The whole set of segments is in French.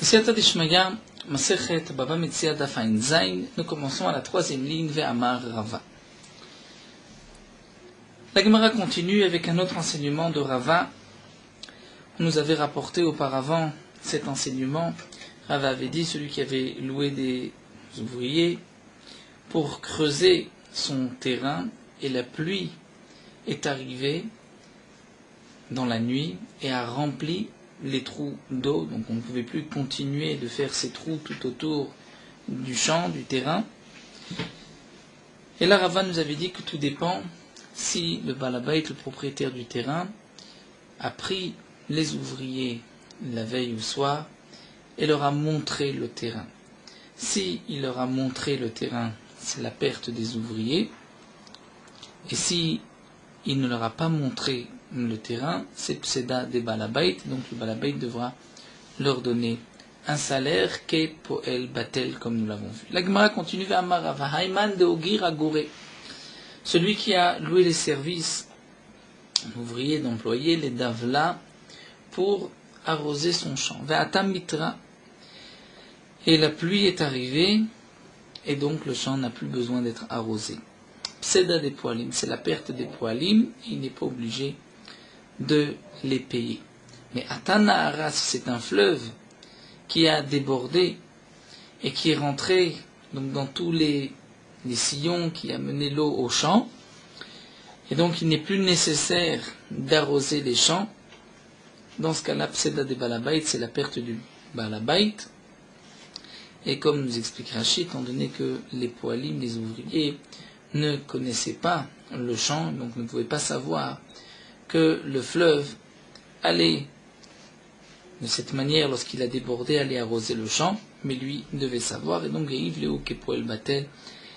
Siyata Dishmaya, Masechet Baba Metzia Daf Ain Zain, nous commençons à la troisième ligne, Ve'amar Rava. La Gemara continue avec un autre enseignement de Rava. On nous avait rapporté auparavant cet enseignement. Rava avait dit, celui qui avait loué des ouvriers pour creuser son terrain, et la pluie est arrivée dans la nuit et a rempli les trous d'eau, donc on ne pouvait plus continuer de faire ces trous tout autour du champ, du terrain. Et là, Rava nous avait dit que tout dépend si le Balabait, le propriétaire du terrain, a pris les ouvriers la veille au soir et leur a montré le terrain. Si il leur a montré le terrain, c'est la perte des ouvriers. Et si il ne leur a pas montré le terrain, c'est Pseda des Balabait, donc le Balabait devra leur donner un salaire qu'est Poel Batel, comme nous l'avons vu. La Gemara continue vers Amarava, Haïman de Ogir Agore. Celui qui a loué les services, ouvriers, d'employés, les Davla, pour arroser son champ. Ve'atam Mitra. Et la pluie est arrivée, et donc le champ n'a plus besoin d'être arrosé. Pseda des poalim, c'est la perte des poalim, et il n'est pas obligé de les payer. Mais Atana si c'est un fleuve qui a débordé et qui est rentré donc dans tous les sillons qui a mené l'eau au champ, et donc il n'est plus nécessaire d'arroser les champs, dans ce cas-là, Pseda des Balabait, c'est la perte du Balabait. Et comme nous explique Rachid, étant donné que les poalim, les ouvriers, ne connaissaient pas le champ, donc ne pouvaient pas savoir que le fleuve allait, de cette manière, lorsqu'il a débordé, aller arroser le champ, mais lui devait savoir, et donc Yves Léo qu'est Poel Batel,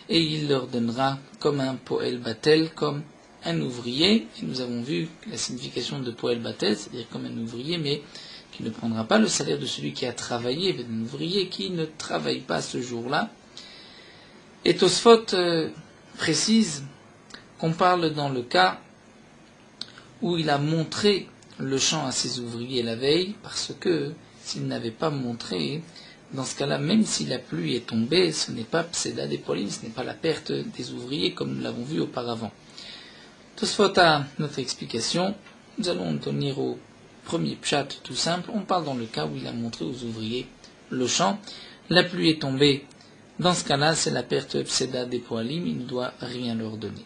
et il leur donnera comme un Poel Batel, comme un ouvrier, et nous avons vu la signification de Poel Batel, c'est-à-dire comme un ouvrier, mais qui ne prendra pas le salaire de celui qui a travaillé, mais d'un ouvrier qui ne travaille pas ce jour-là. Et Tosfot précise qu'on parle dans le cas où il a montré le champ à ses ouvriers la veille, parce que s'il n'avait pas montré, dans ce cas-là, même si la pluie est tombée, ce n'est pas Pseda des poalim, ce n'est pas la perte des ouvriers comme nous l'avons vu auparavant. Tosfot a notre explication. Nous allons tenir au premier pshat tout simple. On parle dans le cas où il a montré aux ouvriers le champ. La pluie est tombée. Dans ce cas-là, c'est la perte Pseda des poalim, il ne doit rien leur donner.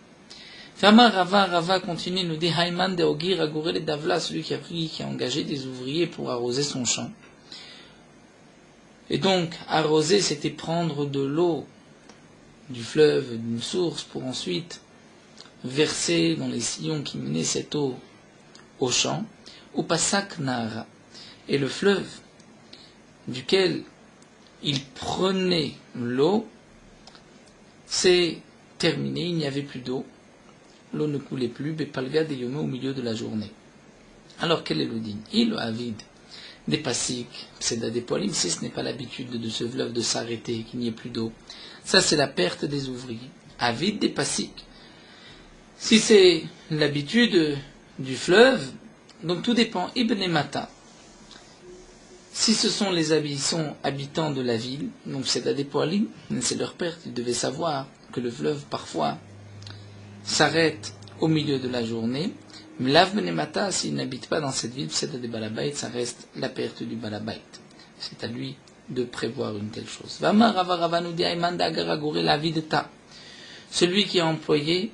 Rava continue, nous dit Haïman de Ogir Agore le Davla, celui qui a engagé des ouvriers pour arroser son champ. Et donc, arroser, c'était prendre de l'eau du fleuve, d'une source, pour ensuite verser dans les sillons qui menaient cette eau au champ, ou Pasak Nara. Et le fleuve duquel il prenait l'eau, c'est terminé, il n'y avait plus d'eau. L'eau ne coulait plus, Bepalga de Yomé au milieu de la journée. Alors quel est le din? Il avide des pasik, Pseda des poalim, si ce n'est pas l'habitude de ce fleuve de s'arrêter, qu'il n'y ait plus d'eau. Ça c'est la perte des ouvriers. Avide des pasik. Si c'est l'habitude du fleuve, donc tout dépend. Ibn Mata. Si ce sont les habitants de la ville, donc Pseda des poalim, c'est leur perte. Ils devaient savoir que le fleuve parfois s'arrête au milieu de la journée. Mais Lav Benemata, s'il n'habite pas dans cette ville, Pseda des Balabait, ça reste la perte du Balabait. C'est à lui de prévoir une telle chose. Celui qui a employé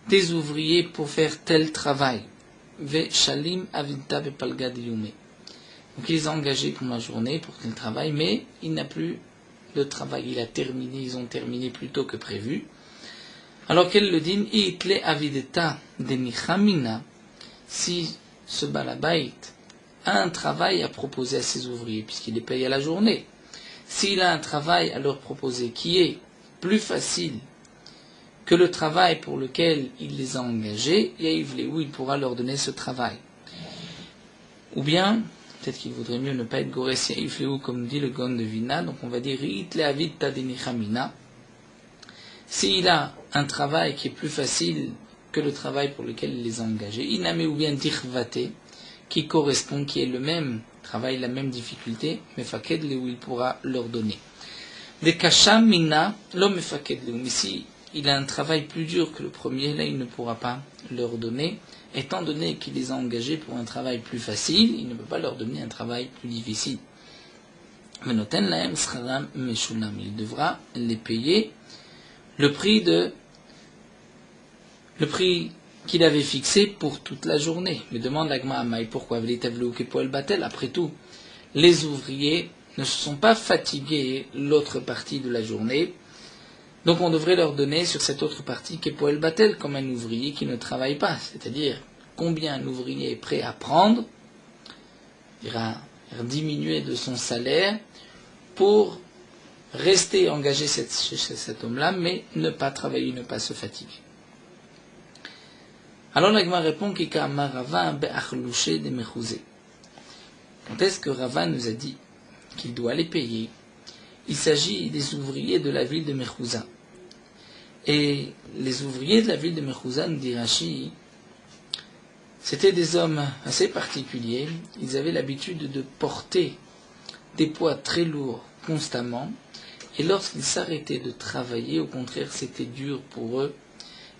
des ouvriers pour faire tel travail. Donc il les a engagés pour la journée, pour tel travail, mais il n'a plus de travail. Il a terminé, ils ont terminé plus tôt que prévu. Alors quel le din? Itle avideta de nichamina. Si ce balabait a un travail à proposer à ses ouvriers, puisqu'il les paye à la journée, s'il a un travail à leur proposer qui est plus facile que le travail pour lequel il les a engagés, où il pourra leur donner ce travail. Ou bien, peut-être qu'il vaudrait mieux ne pas être gorès yaïfléou, comme dit le Gon de Vina, donc on va dire Itle avideta de nichamina. S'il a un travail qui est plus facile que le travail pour lequel il les a engagés, iname ou bien dirvate, qui correspond, qui est le même travail la même difficulté, mefaked le où il pourra leur donner. Des kasham mina, l'homme mefaked le, mais si il a un travail plus dur que le premier, là il ne pourra pas leur donner, étant donné qu'il les a engagés pour un travail plus facile, il ne peut pas leur donner un travail plus difficile. Il devra les payer le prix qu'il avait fixé pour toute la journée. Mais demande la Gma'amai, pourquoi? Après tout, les ouvriers ne se sont pas fatigués l'autre partie de la journée, donc on devrait leur donner sur cette autre partie Kepoel Batel comme un ouvrier qui ne travaille pas, c'est-à-dire combien un ouvrier est prêt à prendre, il va diminuer de son salaire pour rester engagé chez cet homme-là, mais ne pas travailler, ne pas se fatiguer. Alors l'Agma répond Kika Amar Rava be'achlouché de mechouzé. Quand est-ce que Rava nous a dit qu'il doit les payer? Il s'agit des ouvriers de la ville de Mechouza. Et les ouvriers de la ville de Mechouza, nous dit Rashi, c'était des hommes assez particuliers. Ils avaient l'habitude de porter des poids très lourds constamment. Et lorsqu'ils s'arrêtaient de travailler, au contraire, c'était dur pour eux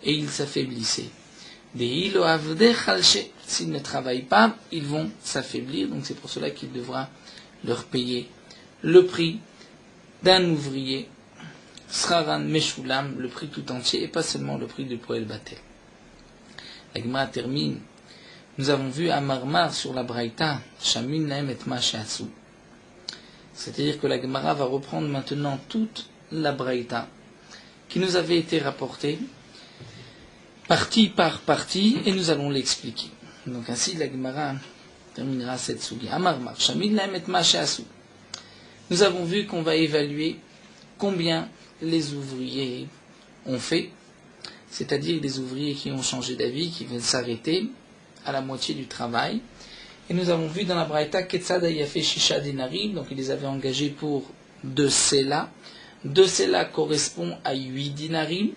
et ils s'affaiblissaient. S'ils ne travaillent pas, ils vont s'affaiblir. Donc c'est pour cela qu'il devra leur payer le prix d'un ouvrier, Sraran Meshulam, le prix tout entier, et pas seulement le prix du Poel Batel. La Gemara termine. Nous avons vu à Marmar sur la Braïta, Shamin Naem et Mashasu. C'est-à-dire que la Gemara va reprendre maintenant toute la Braïta qui nous avait été rapportée, partie par partie, et nous allons l'expliquer. Donc ainsi la Gemara terminera cette sougi. À Marmar, Shamin Naem et Mashasu. Nous avons vu qu'on va évaluer combien les ouvriers ont fait, c'est-à-dire les ouvriers qui ont changé d'avis, qui veulent s'arrêter à la moitié du travail. Et nous avons vu dans la Braïta Ketzad Ayafe Shisha Dinarim, donc ils les avaient engagés pour 2 Sela. 2 Sela correspond à 8 dinarim.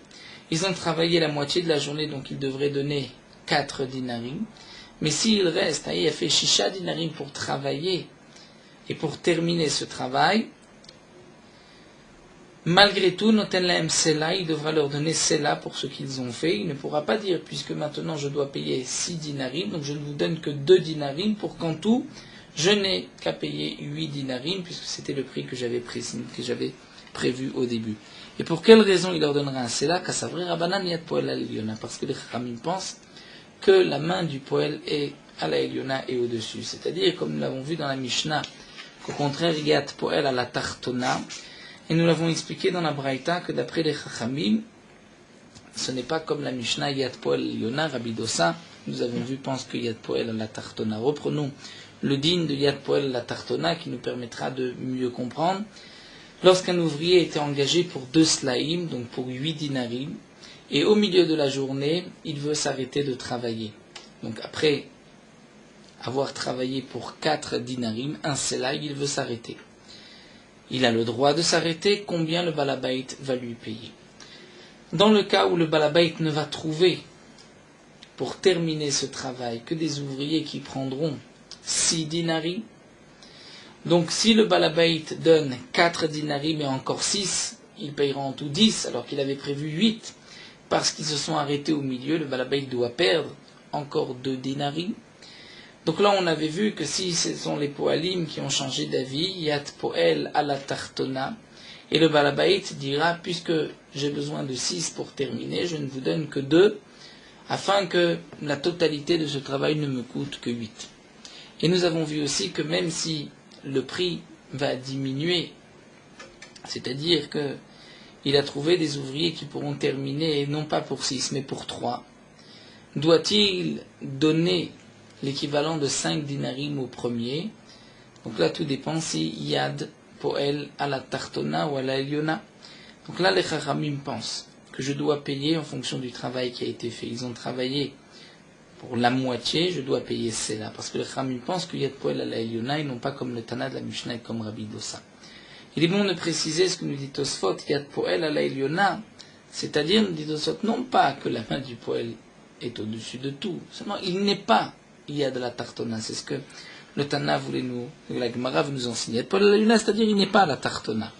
Ils ont travaillé la moitié de la journée, donc ils devraient donner 4 dinarim. Mais s'il reste Ayafe Shisha Dinarim pour travailler et pour terminer ce travail, malgré tout, Noten Lahem Sela, il devra leur donner Sela pour ce qu'ils ont fait. Il ne pourra pas dire, puisque maintenant je dois payer 6 dinarim, donc je ne vous donne que 2 dinarim, pour qu'en tout, je n'ai qu'à payer 8 dinarim, puisque c'était le prix que j'avais prévu au début. Et pour quelle raison il leur donnera un Sela? Kasavri Rabbanan Yad Poel al Eliona, parce que les Chachamim pensent que la main du Poel est à la Eliona et au-dessus. C'est-à-dire, comme nous l'avons vu dans la Mishnah, qu'au contraire, Yad Poel à la Tartona. Et nous l'avons expliqué dans la Braïta que d'après les Chachamim, ce n'est pas comme la Mishnah Yad Poel Yona, Rabbi Dosa, nous avons vu, pense que Yad Poel à la Tartona. Reprenons le din de Yad Poel à la Tartona qui nous permettra de mieux comprendre. Lorsqu'un ouvrier était engagé pour 2 slaim, donc pour 8 dinarim, et au milieu de la journée, il veut s'arrêter de travailler. Donc après avoir travaillé pour 4 dinarim, un sela, il veut s'arrêter. Il a le droit de s'arrêter, combien le balabait va lui payer. Dans le cas où le balabait ne va trouver, pour terminer ce travail, que des ouvriers qui prendront 6 dinarim, donc si le balabait donne 4 dinarim et encore 6, il payera en tout 10, alors qu'il avait prévu 8, parce qu'ils se sont arrêtés au milieu, le balabait doit perdre encore 2 dinarim. Donc là, on avait vu que si ce sont les poalim qui ont changé d'avis, Yad Poel à la Tartona, et le balabait dira, puisque j'ai besoin de 6 pour terminer, je ne vous donne que 2, afin que la totalité de ce travail ne me coûte que 8. Et nous avons vu aussi que même si le prix va diminuer, c'est-à-dire qu'il a trouvé des ouvriers qui pourront terminer, non pas pour 6, mais pour 3, doit-il donner l'équivalent de 5 dinarim au premier? Donc là, tout dépend si Yad Poel à la Tartona ou à la Eliona. Donc là, les Chachamim pensent que je dois payer en fonction du travail qui a été fait. Ils ont travaillé pour la moitié, je dois payer cela. Parce que les Chachamim pensent que Yad Poel à la Eliona, ils n'ont pas comme le Tana de la Mishnah et comme Rabbi Dosa. Il est bon de préciser ce que nous dit Tosfot, Yad Poel à la Eliona, c'est-à-dire, nous dit Tosfot, non pas que la main du Poel est au-dessus de tout, seulement il n'est pas Yad la Tartona. C'est ce que le Tana la Gemara veut nous enseigner. Paul la Luna, c'est-à-dire il n'est pas à la Tartona.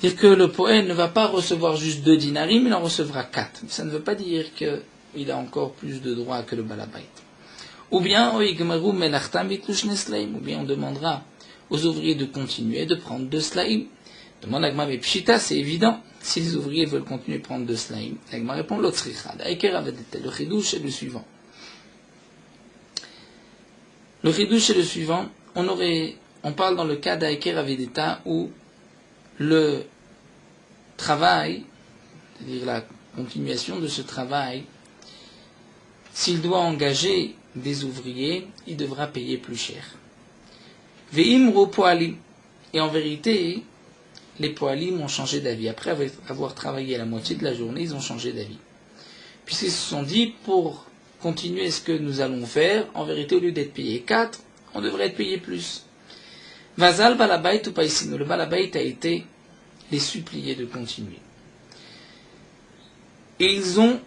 C'est-à-dire que le Pohen ne va pas recevoir juste 2 dinarim, il en recevra 4. Ça ne veut pas dire qu'il a encore plus de droits que le Balabait. Ou bien, ou bien on demandera aux ouvriers de continuer de prendre 2 slaim. Demande à Gma, mais Pshita, c'est évident. Si les ouvriers veulent continuer de prendre 2 slaim, Gma répond l'Otsricha. Le Chidouche est le suivant. Le Chidouche est le suivant. On parle dans le cas d'Aiker Avedeta où le travail, c'est-à-dire la continuation de ce travail, s'il doit engager des ouvriers, il devra payer plus cher. Ve'imru poalim. Et en vérité, les poalim ont changé d'avis. Après avoir travaillé la moitié de la journée, ils ont changé d'avis. Puisqu'ils se sont dit, pour continuer ce que nous allons faire, en vérité, au lieu d'être payé 4, on devrait être payé plus. Vazal balabait ou paisino. Le balabait a été les supplier de continuer. Et ils ont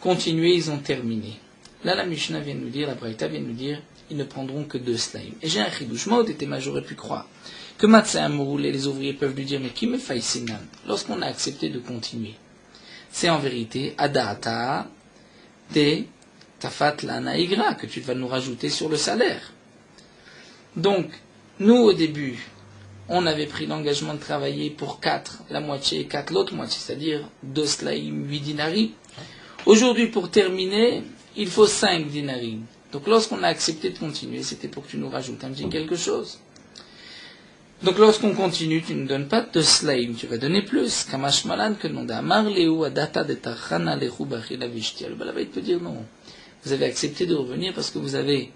continué, ils ont terminé. Là, la Mishnah vient de nous dire, la Braïta vient de nous dire, ils ne prendront que 2 slaim. Et j'ai un chidouche. Moi, j'aurais pu croire que Matzah Mourou, les ouvriers peuvent lui dire, mais qui me fait sinam lorsqu'on a accepté de continuer? C'est en vérité, Adata de Tafat Lana Igra, que tu vas nous rajouter sur le salaire. Donc, nous, au début, on avait pris l'engagement de travailler pour 4, la moitié, et 4 l'autre moitié, c'est-à-dire 2 slaim, 8 dinarim. Aujourd'hui, pour terminer, il faut 5 dinarim. Donc lorsqu'on a accepté de continuer, c'était pour que tu nous rajoutes un petit quelque chose. Donc lorsqu'on continue, tu ne donnes pas 2 slaim, tu vas donner plus. Kamash malan que non d'amar leu adata de tachana lechu bachila vishtia. Le balabait peut dire non. Vous avez accepté de revenir parce que vous avez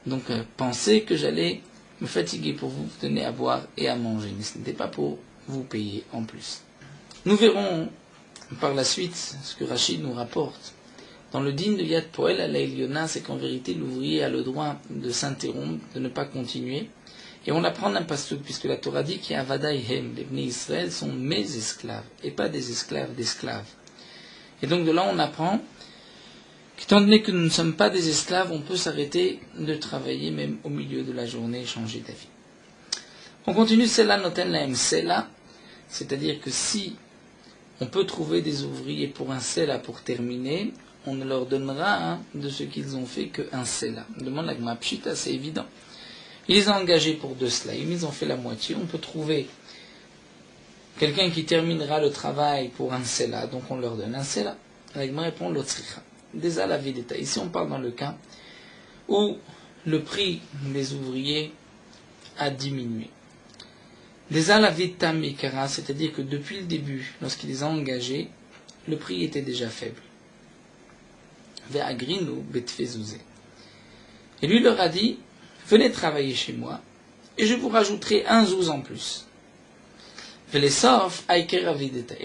donc pensé que j'allais me fatiguer pour vous donner à boire et à manger. Mais ce n'était pas pour vous payer en plus. Nous verrons par la suite ce que Rachid nous rapporte. Dans le din de Yad Poel à la Eliona, c'est qu'en vérité, l'ouvrier a le droit de s'interrompre, de ne pas continuer. Et on apprend d'un pasuk, puisque la Torah dit qu'Avadaïhem, les Bnei Israël, sont mes esclaves, et pas des esclaves d'esclaves. Et donc de là, on apprend qu'étant donné que nous ne sommes pas des esclaves, on peut s'arrêter de travailler, même au milieu de la journée, et changer d'avis. On continue, Sela noten laem Sela, c'est-à-dire que si on peut trouver des ouvriers pour un Sela pour terminer, on ne leur donnera de ce qu'ils ont fait qu'un Sela. Demande la Gma Pshita, c'est évident. Ils les ont engagés pour 2 slaim, ils ont fait la moitié. On peut trouver quelqu'un qui terminera le travail pour un Sela, donc on leur donne un Sela. La Gma répond l'Otsricha. Déjà la vie d'état. Ici on parle dans le cas où le prix des ouvriers a diminué. Déjà la vie tamikara, c'est-à-dire que depuis le début, lorsqu'ils les ont engagés, le prix était déjà faible. Et lui leur a dit, venez travailler chez moi, et je vous rajouterai 1 zouz en plus. Et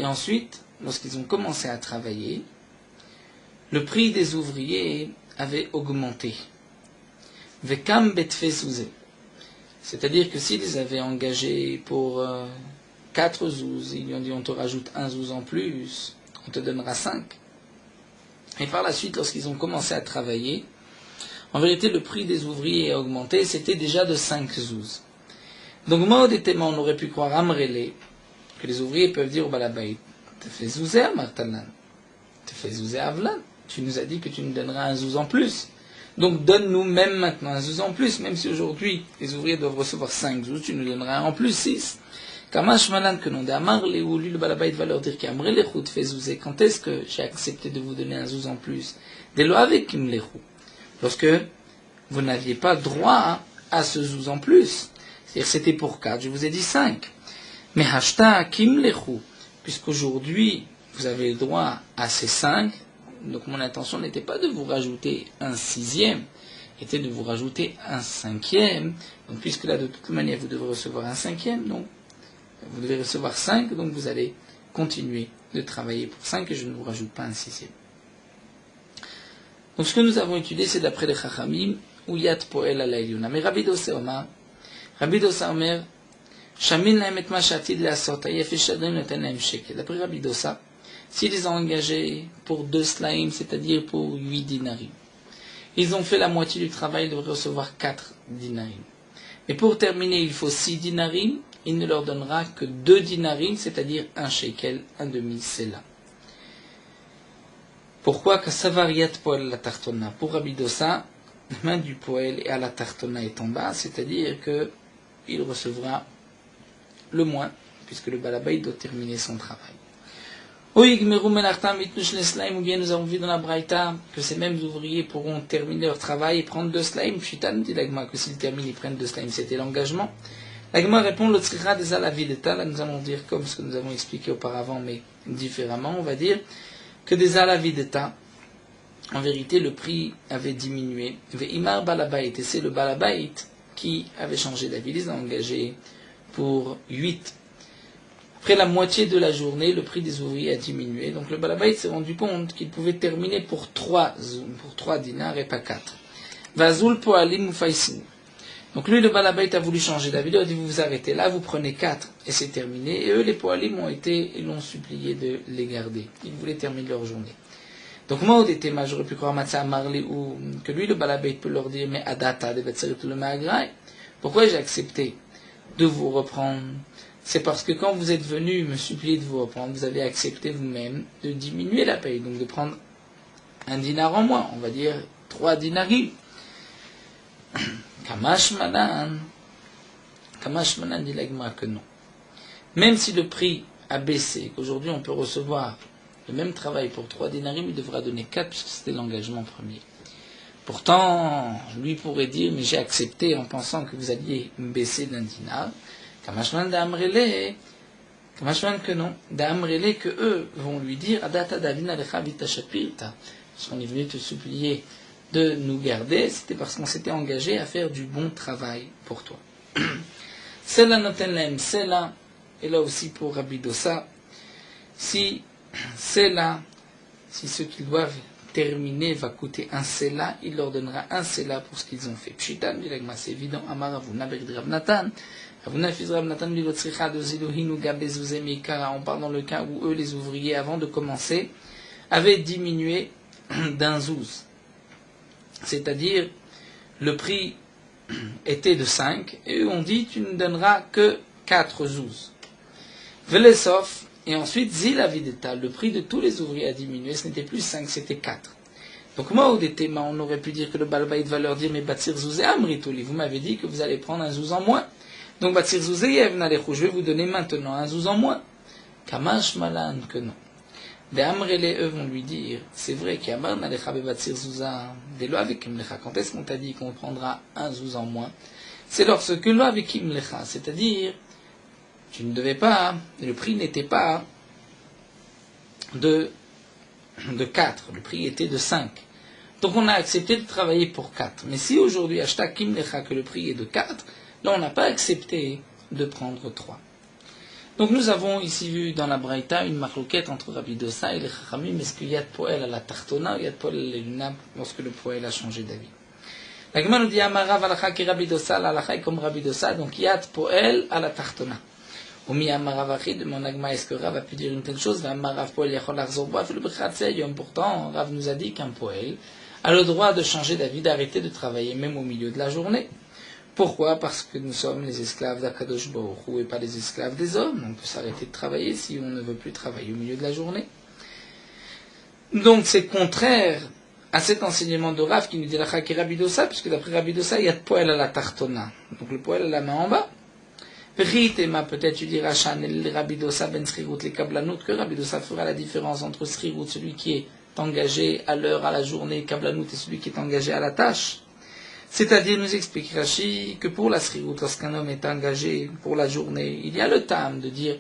ensuite, lorsqu'ils ont commencé à travailler, le prix des ouvriers avait augmenté. C'est-à-dire que s'ils les avaient engagés pour 4 zouz, ils lui ont dit on te rajoute 1 zouz en plus, on te donnera 5. Et par la suite, lorsqu'ils ont commencé à travailler, en vérité, le prix des ouvriers a augmenté, c'était déjà de 5 zouz. Donc, moi, on aurait pu croire Amrele, que les ouvriers peuvent dire au Balabait, te fais zouzé à Martanan, te fais zouzé à Avlan, tu nous as dit que tu nous donneras 1 zouz en plus. Donc, donne-nous même maintenant 1 zouz en plus, même si aujourd'hui, les ouvriers doivent recevoir 5 zouz, tu nous donneras en plus 6. Kamash malan que non d'amar les ou lui le balabait va leur dire qu'amre les routes fait zouzé. Quand est-ce que j'ai accepté de vous donner 1 zouz en plus? Dès lors avec kim les roux. Lorsque vous n'aviez pas droit à ce zouz en plus. C'est-à-dire c'était pour 4, je vous ai dit 5. Mais hashta kim les roux. Puisqu'aujourd'hui vous avez le droit à ces 5, donc mon intention n'était pas de vous rajouter un 6e, était de vous rajouter un 5e. Donc puisque là de toute manière vous devez recevoir un 5e, donc vous devez recevoir 5, donc vous allez continuer de travailler pour 5 et je ne vous rajoute pas un 6e. Donc ce que nous avons étudié, c'est d'après les Chachamim, ou Yad Poel ala Eliona. Mais Rabbi Dosa Omer, Shamin lahem et ma shatid le'asot, hayef eshadrim noten lahem shekel. D'après Rabbi Dosa, s'ils les ont engagés pour 2 slaim, c'est-à-dire pour 8 dinarim, ils ont fait la moitié du travail, ils devraient recevoir 4 dinarim. Mais pour terminer, il faut 6 dinarim, il ne leur donnera que 2 dinarim, c'est-à-dire un shekel, un demi-sela. Pourquoi que savariat poel à la tartona? Pour Rabbi Dossa, la main du poel et à la tartona est en bas, c'est-à-dire qu'il recevra le moins, puisque le balabay doit terminer son travail. Ou bien nous avons vu dans la Braïta que ces mêmes ouvriers pourront terminer leur travail et prendre 2 slaim. Pshitan dit l'agma que s'ils terminent, ils prennent 2 slaim, c'était l'engagement. L'agma répond le tzricha des alavideta. Là nous allons dire comme ce que nous avons expliqué auparavant, mais différemment, on va dire que des alavideta, en vérité le prix avait diminué. Ve'imar balabait, et c'est le balabait qui avait changé d'avis, ils ont engagé pour 8. Après la moitié de la journée, le prix des ouvriers a diminué. Donc le balabait s'est rendu compte qu'il pouvait terminer pour 3 dinars et pas 4. Vazul poalim mufaisin. Donc lui, le balabait a voulu changer d'avis. Il a dit, vous vous arrêtez là, vous prenez 4 et c'est terminé. Et eux, les poalim l'ont supplié de les garder. Ils voulaient terminer leur journée. Donc moi, au détéma, j'aurais pu croire Matzah Marli ou que lui, le balabait peut leur dire, mais adata de Betserit le Maagrai. Pourquoi j'ai accepté de vous reprendre? C'est parce que quand vous êtes venu me supplier de vous reprendre, vous avez accepté vous-même de diminuer la paye, donc de prendre 1 dinar en moins, on va dire 3 dinarim. Kamash manan dit l'agma que non. Même si le prix a baissé, qu'aujourd'hui on peut recevoir le même travail pour 3 dinarim, il devra donner 4 puisque c'était l'engagement premier. Pourtant, lui pourrait dire, mais j'ai accepté en pensant que vous alliez me baisser d'1 dinar. Kamashman d'Amrele, Kamashman que non, d'Amrele que eux vont lui dire, Adata Davina lecha vita shapirta, parce qu'on est venu te supplier de nous garder, c'était parce qu'on s'était engagé à faire du bon travail pour toi. C'est là notenlem, c'est là, et là aussi pour Rabbi Dossa, si c'est là, si ce qu'ils doivent terminer va coûter 1 sela, il leur donnera 1 sela pour ce qu'ils ont fait. Pshitan, c'est évident, Amar Avuna Rav Natan. On parle dans le cas où eux, les ouvriers, avant de commencer, avaient diminué d'1 zouz. C'est-à-dire, le prix était de 5, et eux ont dit, tu ne donneras que 4 zouz. Velesov, et ensuite, Zilavideta, le prix de tous les ouvriers a diminué, ce n'était plus 5, c'était 4. Donc moi, au détéma, on aurait pu dire que le balbaïd va leur dire, mais Batsir Zouz et Amritoli, vous m'avez dit que vous allez prendre 1 zouz en moins. Donc, Batsir Zouzeyev Nalechou, je vais vous donner maintenant 1 zouz en moins. Kamash Malan, que non. Des Amrele, eux vont lui dire, c'est vrai qu'Amar Nalecha Batsir Zouza, des lois avec Imlecha. Quand est-ce qu'on t'a dit qu'on prendra 1 zouz en moins? C'est lorsque loi avec Imlecha, c'est-à-dire, tu ne devais pas, le prix n'était pas de 4, le prix était de 5. Donc, on a accepté de travailler pour 4. Mais si aujourd'hui, hashtag Imlecha, que le prix est de 4, là, on n'a pas accepté de prendre 3. Donc, nous avons ici vu dans la Braïta une marloquette entre Rabbi Dossa et les Chachamim. Est-ce qu'il y a de poël à la tartona ou il y a de poël à la luna lorsque le poël a changé d'avis? La Gemara nous dit Amarav alacha ki Rabbi Dossa, l'alacha est comme Rabbi Dossa, donc il y a de poël à la tartona. Ou mi Amarav achid, mon agma, est-ce que Rav a pu dire une telle chose? Amarav poël yachol arzor boaf, le b'chatzeyom. Pourtant, Rav nous a dit qu'un poël a le droit de changer d'avis, d'arrêter de travailler, même au milieu de la journée. Pourquoi? Parce que nous sommes les esclaves d'Akadosh Baruch Hu et pas les esclaves des hommes. On peut s'arrêter de travailler si on ne veut plus travailler au milieu de la journée. Donc c'est contraire à cet enseignement de Rav qui nous dit la Chaki Rabbi Dossa, puisque d'après Rabbi Dossa, il y a de poêle à la tartona. Donc le poêle à la main en bas. Peut-être tu diras Rabbi Dossa ben Srirut les Kablanout, que Rabbi Dossa fera la différence entre Srirut, celui qui est engagé à l'heure, à la journée, Kablanout, et celui qui est engagé à la tâche. C'est-à-dire, nous explique Rashi que pour la srirout, lorsqu'un homme est engagé pour la journée, il y a le tam de dire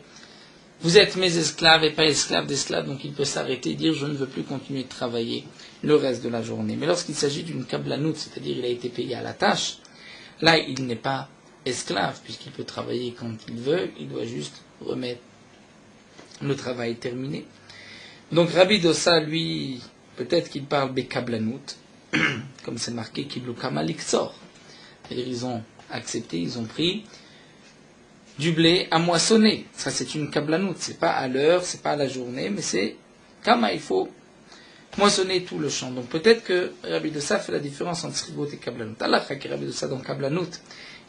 vous êtes mes esclaves et pas esclaves d'esclaves, donc il peut s'arrêter et dire je ne veux plus continuer de travailler le reste de la journée. Mais lorsqu'il s'agit d'une kablanout, c'est-à-dire il a été payé à la tâche, là il n'est pas esclave puisqu'il peut travailler quand il veut, il doit juste remettre le travail terminé. Donc Rabbi Dossa, lui, peut-être qu'il parle des kablanout, comme c'est marqué Kiblu Kamalik sort. C'est-à-dire ils ont accepté, ils ont pris du blé à moissonner. Ça c'est une kablanout, c'est pas à l'heure, c'est pas à la journée, mais c'est Kama, il faut moissonner tout le champ. Donc peut-être que Rabbi Dossa fait la différence entre Srirut et Kablanut. Allah qui Rabbi Dossa dans Kablanut.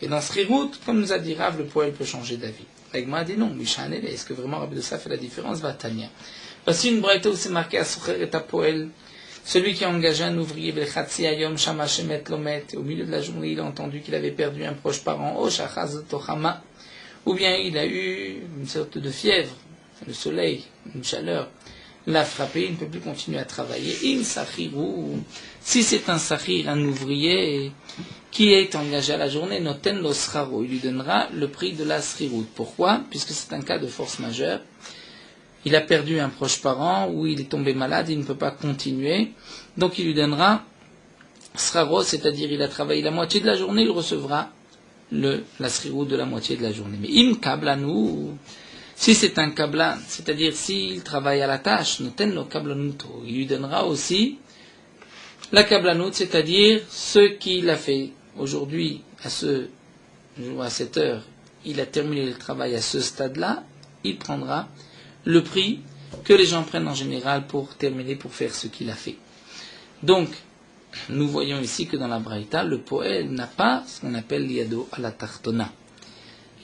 Et dans Srirut, comme nous a dit Rav, le poël peut changer d'avis. L'Agma a dit non, Mishanele, est-ce que vraiment Rabbi Dossa fait la différence? Va Tania. Voici une braïta où c'est marqué Asocher et Poël. Celui qui a engagé un ouvrier, Belchatsi Ayom Shama Shemet Lomet, au milieu de la journée, il a entendu qu'il avait perdu un proche parent, O Shachaz Tochama, ou bien il a eu une sorte de fièvre, le soleil, une chaleur, l'a frappé, il ne peut plus continuer à travailler. In Sachiru, si c'est un Sachir, un ouvrier, qui est engagé à la journée, Noten Lo Sraro, il lui donnera le prix de la Srirut. Pourquoi? Puisque c'est un cas de force majeure. Il a perdu un proche parent, ou il est tombé malade, il ne peut pas continuer. Donc il lui donnera Sraro, c'est-à-dire il a travaillé la moitié de la journée, il recevra la Srirut de la moitié de la journée. Mais im kablanu, si c'est un kablan, c'est-à-dire s'il travaille à la tâche, noten lo kablanuto, il lui donnera aussi la kablanut, c'est-à-dire ce qu'il a fait. Aujourd'hui, à cette heure, il a terminé le travail à ce stade-là, il prendra le prix que les gens prennent en général pour terminer, pour faire ce qu'il a fait. Donc, nous voyons ici que dans la Braïta, le poël n'a pas ce qu'on appelle l'yado à la tartona.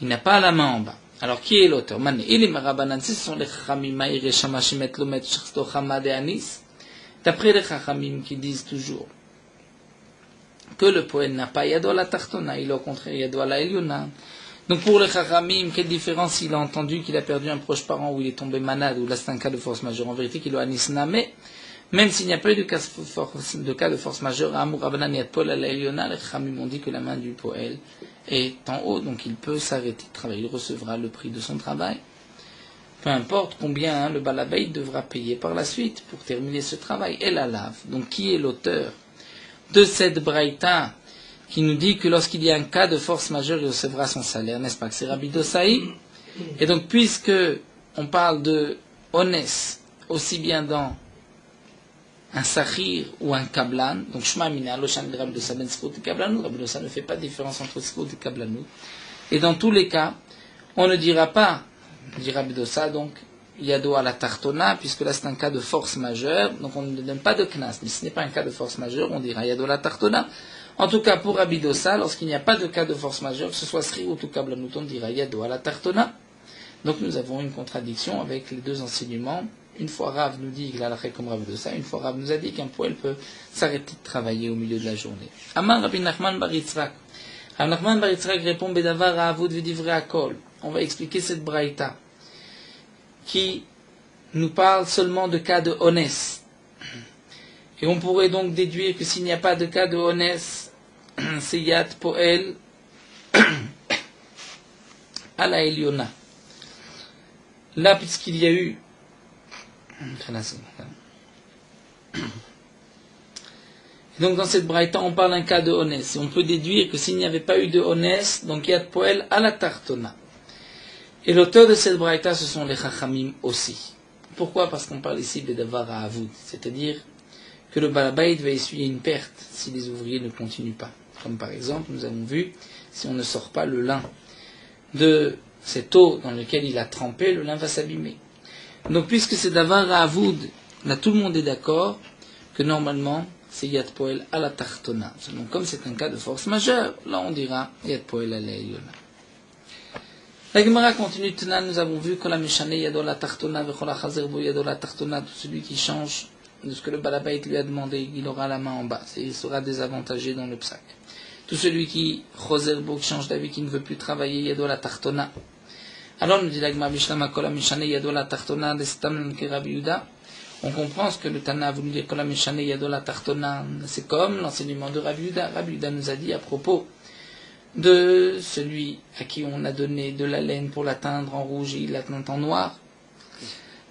Il n'a pas la main en bas. Alors, qui est l'auteur? Ce sont les chachamim, d'après les chachamim qui disent toujours que le poël n'a pas yado à la tartona, il a au contraire yado à la eliona. Donc pour le Chachamim, quelle différence s'il a entendu qu'il a perdu un proche parent ou il est tombé malade ou là c'est un cas de force majeure? En vérité qu'il a anisna, mais même s'il n'y a pas eu de cas de force majeure, Amour Abanan Yad Poel Ala Eliona, les Chachamim ont dit que la main du poël est en haut, donc il peut s'arrêter de travailler, il recevra le prix de son travail. Peu importe combien le balabait devra payer par la suite pour terminer ce travail. Et la lave. Donc qui est l'auteur de cette braïta qui nous dit que lorsqu'il y a un cas de force majeure, il recevra son salaire, n'est-ce pas? Que c'est Rabbi Dossaï. Et donc, puisque on parle de honest, aussi bien dans un sachir ou un kablan, donc Shema Mina, Loshan de Rabbi Dossaï ben Sikout et Kablanut, Rabbi Dossaï ne fait pas de différence entre Sikout et Kablanut. Et dans tous les cas, on ne dira pas, dit Rabbi Dossaï, donc, Yado à la tartona, puisque là c'est un cas de force majeure, donc on ne donne pas de knas, mais si ce n'est pas un cas de force majeure, on dira Yado à la tartona. En tout cas, pour Rabbi Dossa, lorsqu'il n'y a pas de cas de force majeure, que ce soit Sri ou Kablanut, on dira Yado à la tartona. Donc nous avons une contradiction avec les deux enseignements. Une fois Rav nous dit qu'il a la comme Rabbi Dossa, une fois Rav nous a dit qu'un poël peut s'arrêter de travailler au milieu de la journée. Amar Rabbi Nachman bar Yitzrak. Rabbi Nachman bar Yitzrak répond Bedavar Avud V'divrei Akol. On va expliquer cette braïta qui nous parle seulement de cas de honest. Et on pourrait donc déduire que s'il n'y a pas de cas de honest, c'est Yad Poel à la Eliona. Là, puisqu'il y a eu. Donc dans cette braïta, on parle d'un cas de honest. Et on peut déduire que s'il n'y avait pas eu de honest, donc Yad Poel à la Tartona. Et l'auteur de cette braïta, ce sont les Chachamim aussi. Pourquoi? Parce qu'on parle ici de Davar à Avoud, c'est-à-dire que le balabait va essuyer une perte si les ouvriers ne continuent pas. Comme par exemple, nous avons vu, si on ne sort pas le lin de cette eau dans laquelle il a trempé, le lin va s'abîmer. Donc puisque c'est Davar à Avoud, là tout le monde est d'accord que normalement c'est Yad Poel à la Tartona. Seulement comme c'est un cas de force majeure, là on dira Yad Poel à la Eliona. La Gemara continue, nous avons vu que la Meshane Yado la Tartona, Vechola Chazerbo Yado la Tartona, tout celui qui change de ce que le balabait lui a demandé, il aura la main en bas, il sera désavantagé dans le psaque. Tout celui qui Chazerbo, qui change d'avis, qui ne veut plus travailler, Yado la Tartona. Alors nous dit la Gemara Bishlama Kola Meshane Yado la Tartona, Destam Rabbi Yehuda. On comprend ce que le Tana a voulu dire, Kola Meshane Yado la Tartona, c'est comme l'enseignement de Rabbi Yehuda. Rabbi Yehuda nous a dit à propos de celui à qui on a donné de la laine pour la teindre en rouge et il la teint en noir.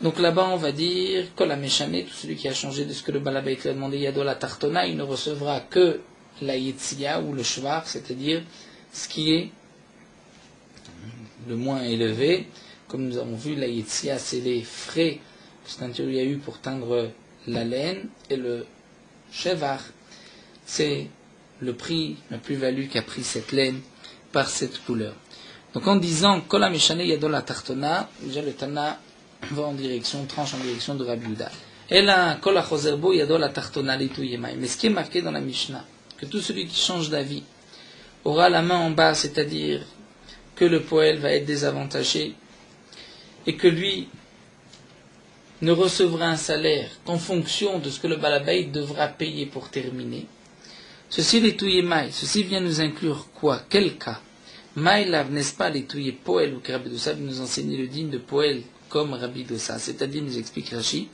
Donc là-bas on va dire Kol HaMeshane, tout celui qui a changé de ce que le balabait lui a demandé Yado la Tartona, il ne recevra que la Yetzia ou le Shvar, c'est-à-dire ce qui est le moins élevé. Comme nous avons vu, la Yetzia c'est les frais que cet intérieur y a eu pour teindre la laine, et le Shevar c'est le prix, la plus-value qu'a pris cette laine par cette couleur. Donc en disant Kol HaMeshane Yado la Tartona, déjà le Tana va tranche en direction de Rabbi Yehuda. Ela kol hachozer bo yado la tartona litouye maim. Mais ce qui est marqué dans la Mishnah, que tout celui qui change d'avis aura la main en bas, c'est-à-dire que le poël va être désavantagé et que lui ne recevra un salaire qu'en fonction de ce que le balabait devra payer pour terminer. Ceci les touye maï, ceci vient nous inclure quoi? Quel cas? Maïlav, n'est-ce pas les touye poël ou que Rabbi Dossa nous enseigner le digne de poël comme Rabbi Dossa, c'est-à-dire nous explique Rashi,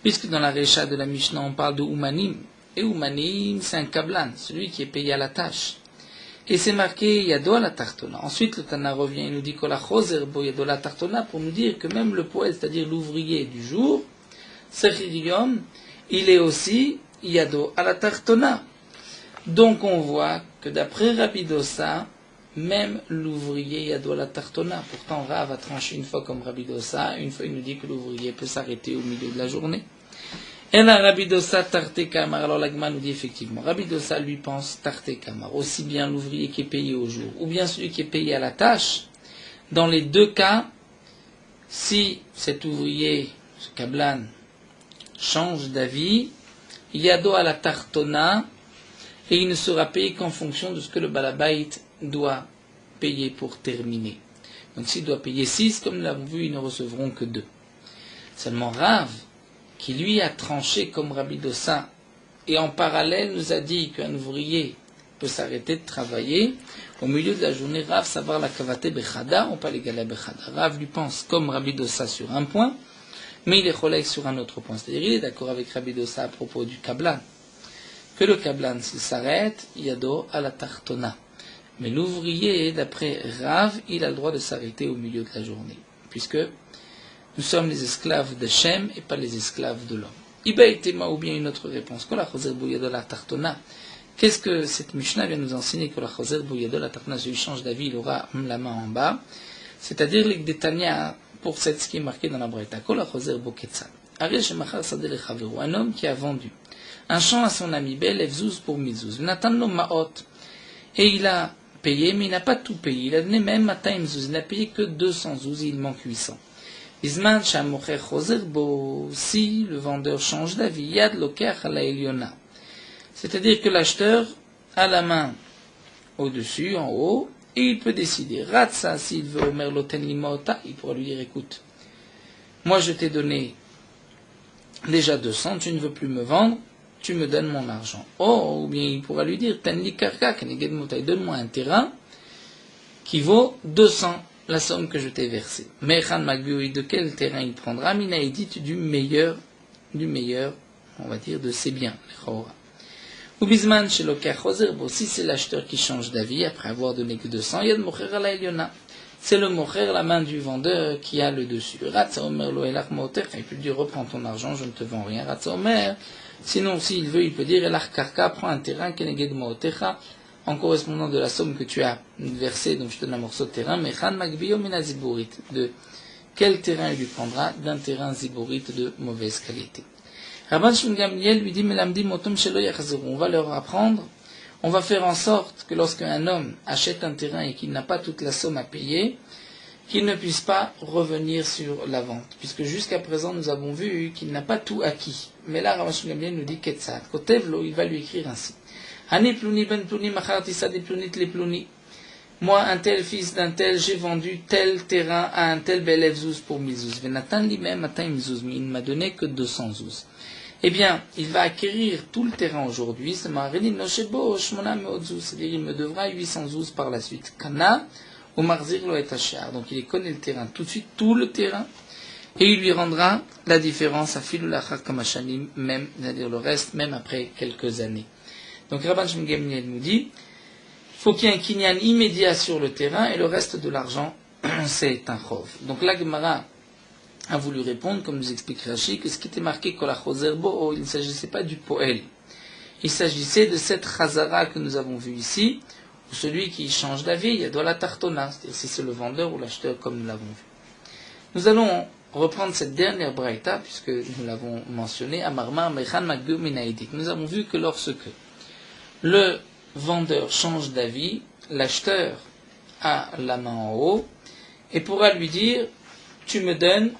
puisque dans la Récha de la Mishnah on parle de Umanim, et Umanim c'est un kablan, celui qui est payé à la tâche. Et c'est marqué Yado à la tartona. Ensuite, le Tana revient et nous dit Kola choser bo Yado la tartona pour nous dire que même le poète, c'est-à-dire l'ouvrier du jour, Sechirium, il est aussi Yado à la tartona. Donc on voit que d'après Rabbi Dossa, même l'ouvrier Yado à la tartona. Pourtant, Rav a tranché une fois comme Rabbi Dossa, une fois il nous dit que l'ouvrier peut s'arrêter au milieu de la journée. Et là, Rabbi Dossa Tarte Kamar. Alors l'Agma nous dit effectivement, Rabbi Dossa lui pense Tarte Kamar, aussi bien l'ouvrier qui est payé au jour, ou bien celui qui est payé à la tâche. Dans les deux cas, si cet ouvrier, ce Kablan, change d'avis, Yado à la tartona, et il ne sera payé qu'en fonction de ce que le balabait doit payer pour terminer. Donc s'il doit payer 6, comme nous l'avons vu, ils ne recevront que 2. Seulement Rav, qui lui a tranché comme Rabbi Dossa, et en parallèle nous a dit qu'un ouvrier peut s'arrêter de travailler, au milieu de la journée, Rav savoir la kavate bechada, on pas l'égaler bechada. Rav lui pense comme Rabbi Dossa sur un point, mais il est cholek sur un autre point. C'est-à-dire, il est d'accord avec Rabbi Dossa à propos du kablan, que le kablan, s'il s'arrête, yado à la tartona. Mais l'ouvrier, d'après Rav, il a le droit de s'arrêter au milieu de la journée, puisque nous sommes les esclaves de Shem et pas les esclaves de l'homme. Ibaïtema ou bien une autre réponse. Kola choser bouyado la tartona. Qu'est-ce que cette Mishnah vient nous enseigner? Kola choser bouyado la tartona. Si il change d'avis, il aura la main en bas. C'est-à-dire les Gdetania, pour cette ce qui est marqué dans la Braïta. Kola choser boketzal. Arish machar sadeh lechaveru. Un homme qui a vendu un champ à son ami Bel Evzouz pour Mizuz. Natan lo maot. Et il a payé, mais il n'a pas tout payé. Il a donné même Mataim Zouz. Il n'a payé que 200 zouz, il manque 800. Isman shamocher choser bo, si le vendeur change d'avis, yad loker la eliona. C'est-à-dire que l'acheteur a la main au-dessus, en haut, et il peut décider. Ratsa, s'il veut omer loten limota, il pourra lui dire, écoute, moi je t'ai donné déjà 200, tu ne veux plus me vendre, tu me donnes mon argent. Oh, ou bien il pourra lui dire, ten li karka, keneged motai, donne-moi un terrain qui vaut 200. La somme que je t'ai versée. Mechan Magbioi, de quel terrain il prendra? Minaïdit, du meilleur, on va dire, de ses biens. Ou Bisman, chez Lokar Choser, si c'est l'acheteur qui change d'avis, après avoir donné que 200, il y a de Mocher à la Eliona. C'est le Mocher, la main du vendeur, qui a le dessus. Ratsa Omer lo elach moter, il peut dire, reprends ton argent, je ne te vends rien. Ratsa Omer, sinon, s'il veut, il peut dire, elach karka, prends un terrain, keneged motecha, en correspondant de la somme que tu as versée, donc je te donne un morceau de terrain, mais Khan Magbiyo mina ziborit, de quel terrain il lui prendra? D'un terrain ziborit de mauvaise qualité. Rabban Shimon Gamliel lui dit, Melamdi motom shelo yachzeru, on va leur apprendre, on va faire en sorte que lorsqu'un homme achète un terrain et qu'il n'a pas toute la somme à payer, qu'il ne puisse pas revenir sur la vente, puisque jusqu'à présent nous avons vu qu'il n'a pas tout acquis. Mais là, Rabban Shimon Gamliel nous dit Ketzad, Kotevlo, il va lui écrire ainsi. Ani plouni ben plouni machartissa des plounit les plouni. Moi, un tel fils d'un tel, j'ai vendu tel terrain à un tel bel zouz pour Mizouz. Venatan li même atteint Mizouz, mais il ne m'a donné que 200 zouz. Eh bien, il va acquérir tout le terrain aujourd'hui, c'est-à-dire il me devra 800 zouz par la suite. Kana ou marzir lo et achar. Donc il connaît le terrain tout de suite, tout le terrain, et il lui rendra la différence à filou lachar kamashanim, même, c'est-à-dire le reste, même après quelques années. Donc Rabban Shimon Gamliel nous dit, faut qu'il y ait un kinyan immédiat sur le terrain et le reste de l'argent, c'est un chov. Donc la Gemara a voulu répondre, comme nous explique Rashi, que ce qui était marqué Kol hachozer bo, il ne s'agissait pas du poel. Il s'agissait de cette chazara que nous avons vue ici, où celui qui change d'avis, il y a de la tartona, c'est-à-dire si c'est le vendeur ou l'acheteur, comme nous l'avons vu. Nous allons reprendre cette dernière braïta, puisque nous l'avons mentionné, Amarmar Mechan Magbiyo Minaïdik. Nous avons vu que lorsque le vendeur change d'avis, l'acheteur a la main en haut et pourra lui dire, tu me donnes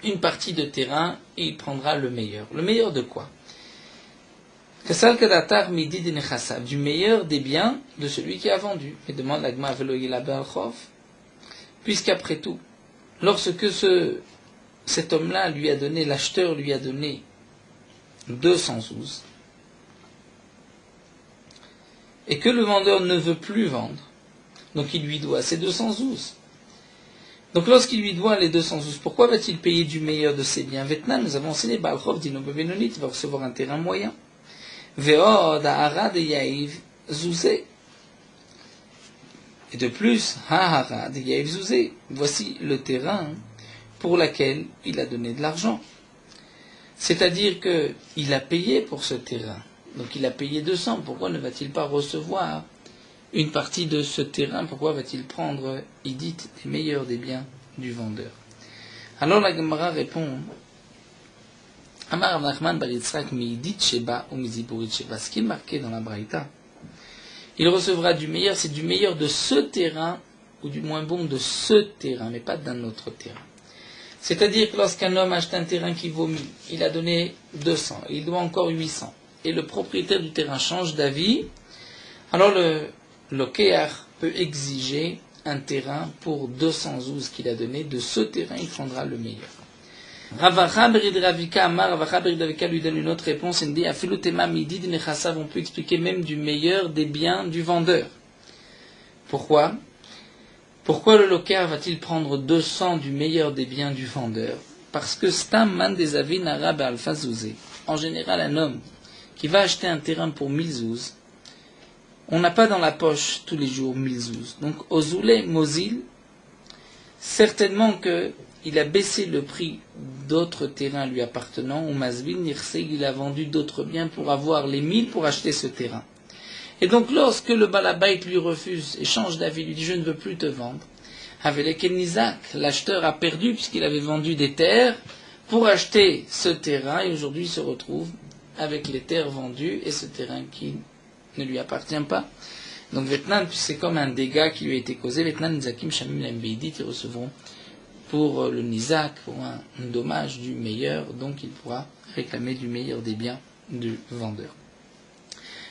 une partie de terrain et il prendra le meilleur. Le meilleur de quoi? Kasal kadatar midi de nechassav, du meilleur des biens de celui qui a vendu. Et demande la Gemara velogi la Be'alchov, puisqu'après tout, lorsque cet homme-là lui a donné, l'acheteur lui a donné 200 zouz, et que le vendeur ne veut plus vendre, donc il lui doit ces 200 zouz. Donc lorsqu'il lui doit les 200 zouz, pourquoi va-t-il payer du meilleur de ses biens? Vetna, nous avons enseigné, Ba'alchov dit Benonit, il va recevoir un terrain moyen. Ve'od ha'arad ya'iv zouzé. Et de plus, ha'arad ya'iv zouzé. Voici le terrain pour lequel il a donné de l'argent. C'est-à-dire qu'il a payé pour ce terrain. Donc il a payé 200. Pourquoi ne va-t-il pas recevoir une partie de ce terrain? Pourquoi va-t-il prendre, il dit, les meilleurs des biens du vendeur? Alors la Gemara répond, Amar Rav Nachman bar Yitzchak mi'idit sheba ou miziburit sheba. Ce qui est marqué dans la Braïta, il recevra du meilleur, c'est du meilleur de ce terrain, ou du moins bon de ce terrain, mais pas d'un autre terrain. C'est-à-dire que lorsqu'un homme achète un terrain qui vaut 1000, il a donné 200, il doit encore 800, et le propriétaire du terrain change d'avis, alors le lokéar peut exiger un terrain pour 200 zouz qu'il a donné, de ce terrain il prendra le meilleur. Ravacha Berid Ravika Amar, Ravacha Berid Ravika lui donne une autre réponse, il dit Afilutema midi de nechassav, on peut expliquer même du meilleur des biens du vendeur. Pourquoi le lokéar va-t-il prendre 200 du meilleur des biens du vendeur? Parce que Stam Man des Avin Arabe Alpha Zouzé. En général, un homme qui va acheter un terrain pour 1000 zouz, on n'a pas dans la poche tous les jours 1000 zouz. Donc, Ozoulé Mozil, certainement qu'il a baissé le prix d'autres terrains lui appartenant, ou Mazvil Nirseg, il a vendu d'autres biens pour avoir les 1000 pour acheter ce terrain. Et donc, lorsque le balabait lui refuse et change d'avis, lui dit je ne veux plus te vendre, avec Nizak, l'acheteur a perdu puisqu'il avait vendu des terres pour acheter ce terrain et aujourd'hui il se retrouve avec les terres vendues et ce terrain qui ne lui appartient pas. Donc, Vetnan, c'est comme un dégât qui lui a été causé. Vetnan Nizakim Shamim Lembeidit, ils recevront pour le Nizak, pour un dommage du meilleur, donc il pourra réclamer du meilleur des biens du vendeur.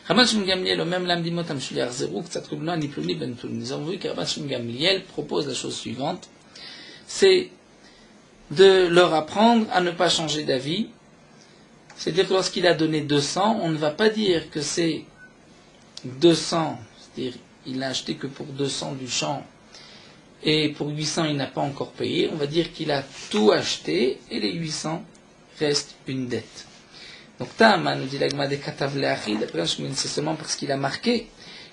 Rabban Shimon Gamliel, au même l'amdimot amshuliar zerou, k'tzatrubno aniploni ben ploni. Nous avons vu que Rabban Shimon Gamliel propose la chose suivante, c'est de leur apprendre à ne pas changer d'avis. C'est-à-dire que lorsqu'il a donné 200, on ne va pas dire que c'est 200, c'est-à-dire il n'a acheté que pour 200 du champ, et pour 800 il n'a pas encore payé. On va dire qu'il a tout acheté, et les 800 restent une dette. Donc, Ta'ama, nous dit l'agma de Katav Le'achid, c'est seulement parce qu'il a marqué.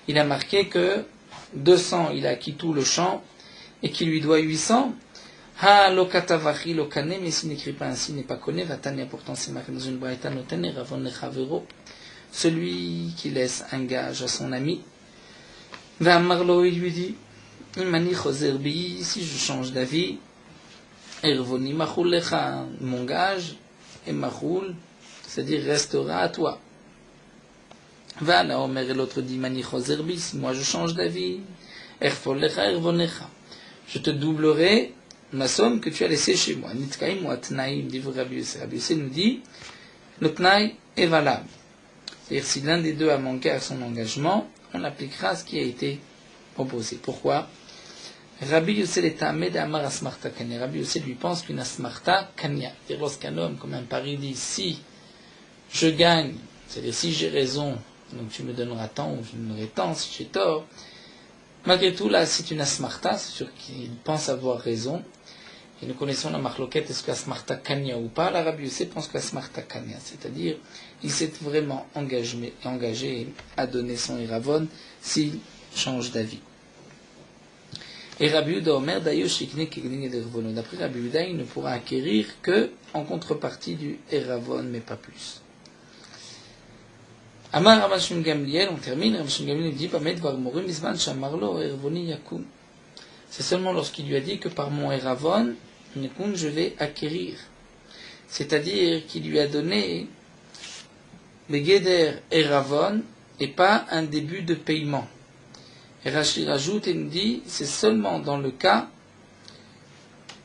Il a marqué que 200, il a acquis tout le champ, et qu'il lui doit 800. Ha lo Katavachi lo Kane, mais s'il n'écrit pas ainsi, il n'est pas connu. Vatania, pourtant, c'est marqué dans une braïta notene, Ravon Nechavero. Celui qui laisse un gage à son ami. Va'amarlo, il lui dit, Imani Choser bi, si je change d'avis, Ervoni Machoul Lecha, mon gage, et Machoul, c'est-à-dire restera à toi. Va la Omer et l'autre dit Mani Choser si moi je change d'avis, Erfol Lecha, Ervonecha. Je te doublerai ma somme que tu as laissée chez moi. Nitkaim ou Atnaïm, dit Rabbi Yossé. Rabbi Yossé nous dit le Tnaï est valable. C'est-à-dire si l'un des deux a manqué à son engagement, on appliquera ce qui a été proposé. Pourquoi? Rabbi Yossé est Ahmed Amar Asmarta Kanya. Rabbi Yossé lui pense qu'une Asmarta Kanya. C'est-à-dire lorsqu'un homme, comme un pari, dit si je gagne, c'est-à-dire si j'ai raison, donc tu me donneras tant, ou je donnerai tant, si j'ai tort. Malgré tout, là, c'est une asmarta, c'est sûr qu'il pense avoir raison. Et nous connaissons la marloquette, est-ce que asmarta kanya ou pas? L'Arabie aussi pense que asmarta kanya, c'est-à-dire, il s'est vraiment engagé à donner son iravon s'il change d'avis. Et Rabbi Yehuda Omer, d'ailleurs, d'après Rabbi Yehuda, il ne pourra acquérir que en contrepartie du iravon, mais pas plus. Amar Rabban Shimon Gamliel, on termine, Rabban Shimon Gamliel dit, c'est seulement lorsqu'il lui a dit que par mon eravon, je vais acquérir. C'est-à-dire qu'il lui a donné le Geder eravon et pas un début de paiement. Et Rashi rajoute et nous dit, c'est seulement dans le cas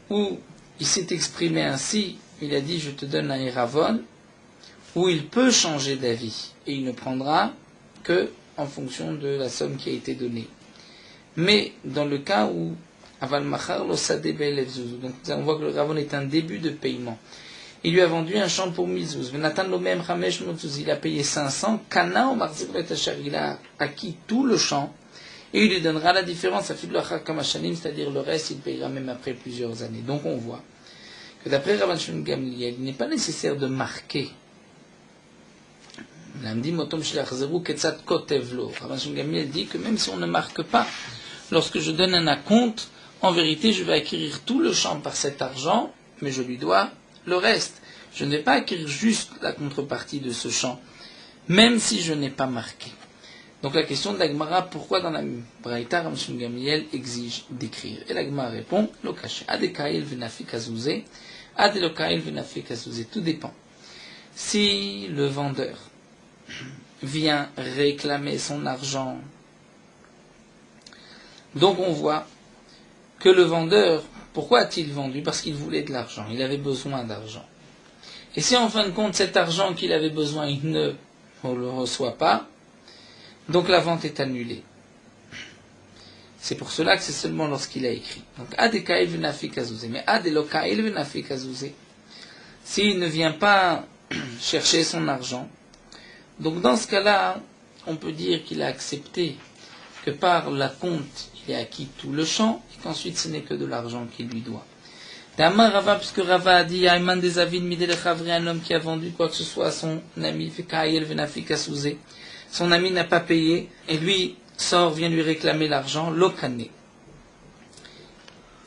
où il s'est exprimé ainsi, il a dit je te donne un Eravon, où il peut changer d'avis, et il ne prendra que en fonction de la somme qui a été donnée. Mais dans le cas où Aval Machar lo Sadeh be'elef zuz, donc on voit que le Ravon est un début de paiement. Il lui a vendu un champ pour 1000 zouz. Venatan lo même Hamesh Motzuz, il a payé 500. Kana o Marzib Retachar, il a acquis tout le champ, et il lui donnera la différence à Fidloachar Kamashanim, c'est-à-dire le reste, il payera même après plusieurs années. Donc on voit que d'après Rabban Shimon Gamliel, il n'est pas nécessaire de marquer. Rabban Shimon Gamliel dit que même si on ne marque pas, lorsque je donne un acompte, en vérité, je vais acquérir tout le champ par cet argent, mais je lui dois le reste. Je ne vais pas acquérir juste la contrepartie de ce champ, même si je n'ai pas marqué. Donc la question de la Gemara, pourquoi dans la Braïta, Rabban Shimon Gamliel exige d'écrire? Et la Gemara répond, lo caché. Adekaïl venafi kazouze, adelokaïl venafi kazouze. Tout dépend. Si le vendeur vient réclamer son argent, donc on voit que le vendeur, pourquoi a-t-il vendu? Parce qu'il voulait de l'argent, il avait besoin d'argent. Et si en fin de compte cet argent qu'il avait besoin, il ne le reçoit pas, donc la vente est annulée. C'est pour cela que c'est seulement lorsqu'il a écrit. Donc Adekaïl venafi kazouze, mais Adelokaïl venafi kazouze. S'il ne vient pas chercher son argent, donc dans ce cas-là, on peut dire qu'il a accepté que par l'acompte, il a acquis tout le champ, et qu'ensuite ce n'est que de l'argent qu'il lui doit. D'Amar Rava, puisque Rava a dit, Aïman des Avid Midelechavri, un homme qui a vendu quoi que ce soit à son ami, Fekaïel Venafi Kasouze, son ami n'a pas payé, et lui sort, vient lui réclamer l'argent, Lokane.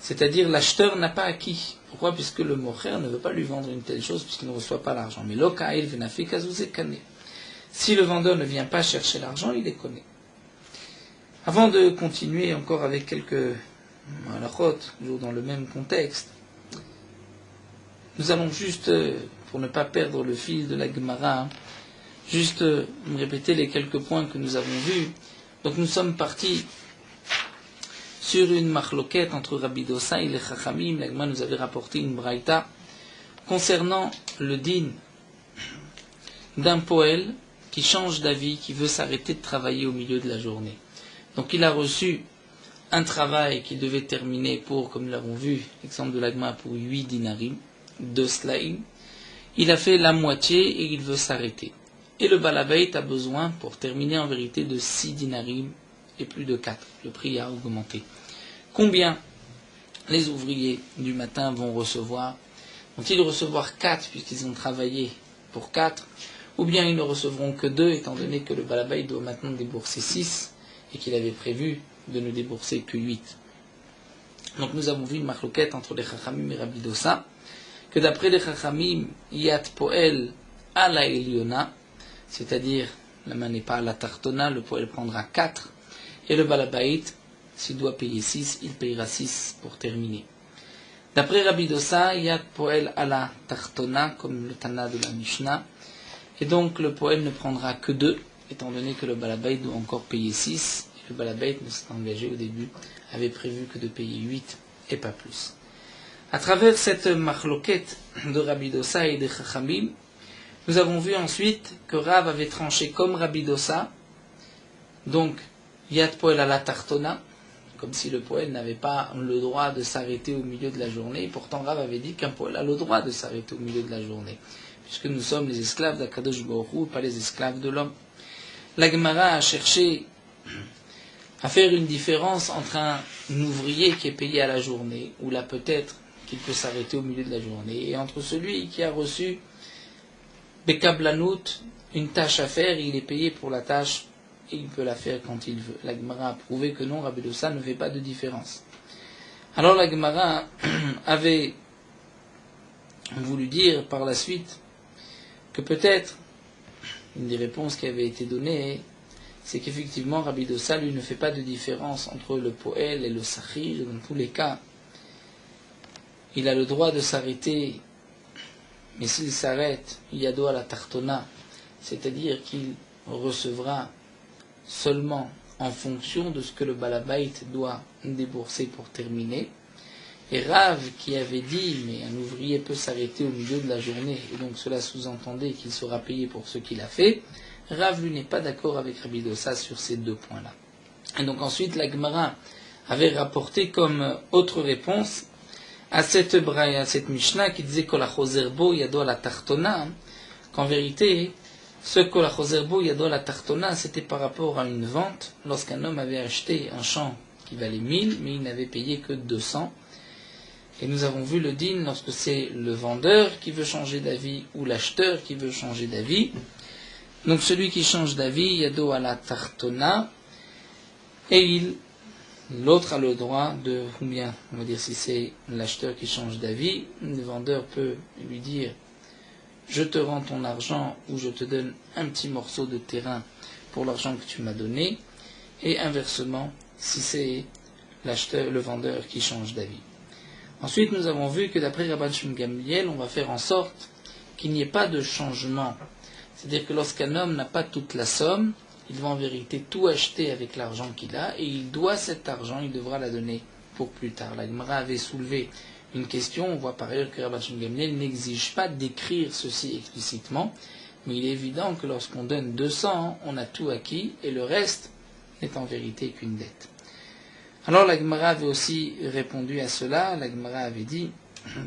C'est-à-dire l'acheteur n'a pas acquis. Pourquoi? Puisque le mocher ne veut pas lui vendre une telle chose, puisqu'il ne reçoit pas l'argent. Mais Lokaïl Venafi Kasouze Kane. Si le vendeur ne vient pas chercher l'argent, il les connaît. Avant de continuer encore avec quelques halachot, toujours dans le même contexte, nous allons juste, pour ne pas perdre le fil de la Gemara, juste répéter les quelques points que nous avons vus. Donc nous sommes partis sur une marloquette entre Rabbi Dossa et les Chachamim. La Gemara nous avait rapporté une braïta concernant le din d'un poël qui change d'avis, qui veut s'arrêter de travailler au milieu de la journée. Donc il a reçu un travail qu'il devait terminer pour, comme nous l'avons vu, l'exemple de l'agma pour 8 dinarim, 2 slaim. Il a fait la moitié et il veut s'arrêter. Et le balabait a besoin, pour terminer en vérité, de 6 dinarim et plus de 4. Le prix a augmenté. Combien les ouvriers du matin vont recevoir? Vont-ils recevoir 4 puisqu'ils ont travaillé pour 4? Ou bien ils ne recevront que 2, étant donné que le balabait doit maintenant débourser 6 et qu'il avait prévu de ne débourser que 8. Donc nous avons vu une marloquette entre les Chachamim et Rabbi Dossa, que d'après les Chachamim, Yat Poel à la Eliona, c'est-à-dire la main n'est pas à la Tartona, le Poel prendra 4, et le balabait, s'il doit payer 6, il payera 6 pour terminer. D'après Rabbi Dossa, Yat Poel à la Tartona, comme le Tana de la Mishnah, et donc le Poel ne prendra que 2, étant donné que le balabait doit encore payer 6, et le balabait ne s'est engagé au début, avait prévu que de payer 8 et pas plus. À travers cette marloquette de Rabbi Dossa et de Chachamim, nous avons vu ensuite que Rav avait tranché comme Rabbi Dossa, donc Yad Poel à la Tartona, comme si le Poel n'avait pas le droit de s'arrêter au milieu de la journée, et pourtant Rav avait dit qu'un Poel a le droit de s'arrêter au milieu de la journée, puisque nous sommes les esclaves d'Akadosh Baruch Hu, pas les esclaves de l'homme. La Gemara a cherché à faire une différence entre un ouvrier qui est payé à la journée, ou là peut-être qu'il peut s'arrêter au milieu de la journée, et entre celui qui a reçu Bekablanout, une tâche à faire, et il est payé pour la tâche, et il peut la faire quand il veut. La Gemara a prouvé que non, Rabbi Dossa ne fait pas de différence. Alors la Gemara avait voulu dire par la suite que peut-être, une des réponses qui avait été donnée, c'est qu'effectivement Rabbi Dossa lui ne fait pas de différence entre le poël et le sachir. Dans tous les cas, il a le droit de s'arrêter, mais s'il s'arrête, il y a à la tartona, c'est-à-dire qu'il recevra seulement en fonction de ce que le balabait doit débourser pour terminer. Et Rav qui avait dit, mais un ouvrier peut s'arrêter au milieu de la journée, et donc cela sous-entendait qu'il sera payé pour ce qu'il a fait, Rav lui n'est pas d'accord avec Rabbi Dossa sur ces deux points-là. Et donc ensuite la Gemara avait rapporté comme autre réponse à cette braïa, à cette Mishnah qui disait Kol hachozerbo yado la tartona, qu'en vérité, ce Kol hachozerbo yado la tartona, c'était par rapport à une vente, lorsqu'un homme avait acheté un champ qui valait 1000, mais il n'avait payé que 200. Et nous avons vu le din lorsque c'est le vendeur qui veut changer d'avis ou l'acheteur qui veut changer d'avis. Donc celui qui change d'avis, yado à la tartona, et l'autre a le droit de, ou bien, on va dire si c'est l'acheteur qui change d'avis, le vendeur peut lui dire je te rends ton argent ou je te donne un petit morceau de terrain pour l'argent que tu m'as donné, et inversement si c'est l'acheteur, le vendeur qui change d'avis. Ensuite, nous avons vu que d'après Rabban Shimon Gamliel, on va faire en sorte qu'il n'y ait pas de changement. C'est-à-dire que lorsqu'un homme n'a pas toute la somme, il va en vérité tout acheter avec l'argent qu'il a, et il doit cet argent, il devra la donner pour plus tard. La Gemara avait soulevé une question, on voit par ailleurs que Rabban Shimon Gamliel n'exige pas d'écrire ceci explicitement, mais il est évident que lorsqu'on donne 200, on a tout acquis, et le reste n'est en vérité qu'une dette. Alors la Gemara avait aussi répondu à cela, la Gemara avait dit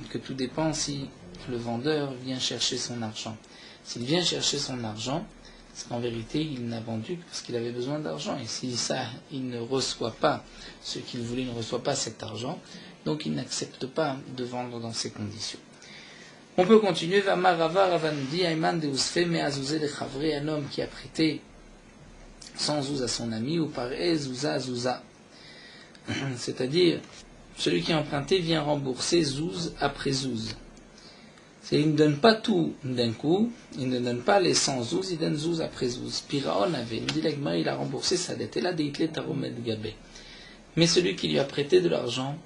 que tout dépend si le vendeur vient chercher son argent. S'il vient chercher son argent, c'est qu'en vérité il n'a vendu que parce qu'il avait besoin d'argent. Et si ça, il ne reçoit pas ce qu'il voulait, il ne reçoit pas cet argent, donc il n'accepte pas de vendre dans ces conditions. On peut continuer, Vamarava Ravandi Ayman de Ousfe Meazouze de Chavre, un homme qui a prêté 100 zouz à son ami, ou par Zouza Zouza. C'est-à-dire, celui qui a emprunté vient rembourser zouz après zouz. Il ne donne pas tout d'un coup, il ne donne pas les 100 zouz, il donne zouz après zouz. Piraon avait, il dit l'agma, il a remboursé sa dette, et là, deitle taromed gabé. Mais celui qui lui a prêté de l'argent